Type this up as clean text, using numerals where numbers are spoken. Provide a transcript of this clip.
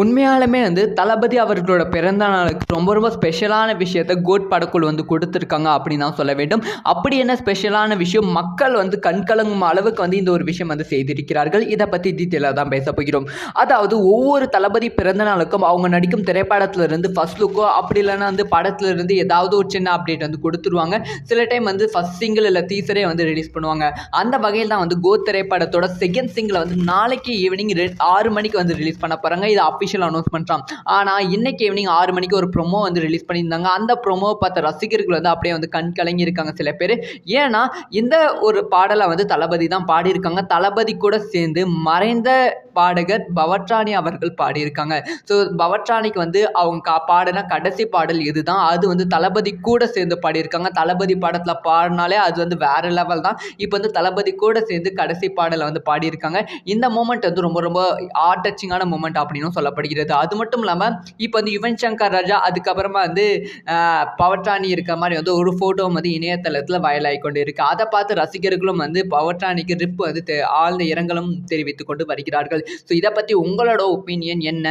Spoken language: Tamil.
உண்மையாலுமே தளபதி அவர்களோட பிறந்த நாளுக்கு ரொம்ப ரொம்ப ஸ்பெஷலான விஷயத்த கோட் படக்குழு கொடுத்துருக்காங்க அப்படின்னு தான் சொல்ல வேண்டும். அப்படி என்ன ஸ்பெஷலான விஷயம், மக்கள் கண்கலங்கும் அளவுக்கு இந்த ஒரு விஷயம் செய்திருக்கிறார்கள். இதை பற்றி டீட்டெயிலாக தான் பேச போகிறோம். அதாவது ஒவ்வொரு தளபதி பிறந்த நாளுக்கும் அவங்க நடிக்கும் திரைப்படத்திலிருந்து ஃபர்ஸ்ட் லுக்கோ அப்படி இல்லைன்னா படத்திலிருந்து ஏதாவது ஒரு சின்ன அப்டேட் கொடுத்துருவாங்க. சில டைம் ஃபர்ஸ்ட் சிங்கிள் இல்லை டீசரே ரிலீஸ் பண்ணுவாங்க. அந்த வகையில் தான் கோட் திரைப்படத்தோட செகண்ட் சிங்கிளை நாளைக்கு ஈவினிங் 6 மணிக்கு ரிலீஸ் பண்ண போகிறாங்க. இது அஃபிஷியல் அனௌன்ஸ்மெண்ட் தான். ஆனால் இன்னைக்கு ஈவினிங் 6 மணிக்கு ஒரு ப்ரோமோ ரிலீஸ் பண்ணியிருந்தாங்க. அந்த ப்ரோமோ பார்த்த ரசிகர்கள் அப்படியே கண் கலங்கி இருக்காங்க சில பேர். ஏன்னா இந்த ஒரு பாடலை தளபதி தான் பாடியிருக்காங்க. தளபதி கூட சேர்ந்து மறைந்த பாடகர் பவட்ராணி அவர்கள் பாடியிருக்காங்க. ஸோ பவட்ராணிக்கு அவங்க பாடின கடைசி பாடல் இதுதான். அது தளபதி கூட சேர்ந்து பாடியிருக்காங்க. தளபதி பாடத்தில் பாடினாலே அது வேற லெவல் தான். இப்போ தளபதி கூட சேர்ந்து கடைசி பாடலை பாடியிருக்காங்க. இந்த மூமெண்ட் ரொம்ப ரொம்ப ஹார்ட் டச்சிங்கான மூமெண்ட் அப்படின்னு சொல்லப்படுகிறது. அது மட்டும் இல்லாமல் இப்போ யுவன் சங்கர் ராஜா அதுக்கப்புறமா பவட்ராணி இருக்க மாதிரி ஒரு ஃபோட்டோ இணையதளத்தில் வயலாகி கொண்டு இருக்கு. அதை பார்த்து ரசிகர்களும் பவட்ராணிக்கு ரிப் ஆழ்ந்த இரங்கலும் தெரிவித்துக் கொண்டு வருகிறார்கள். ஸோ இதை பற்றி உங்களோட ஒப்பீனியன் என்ன?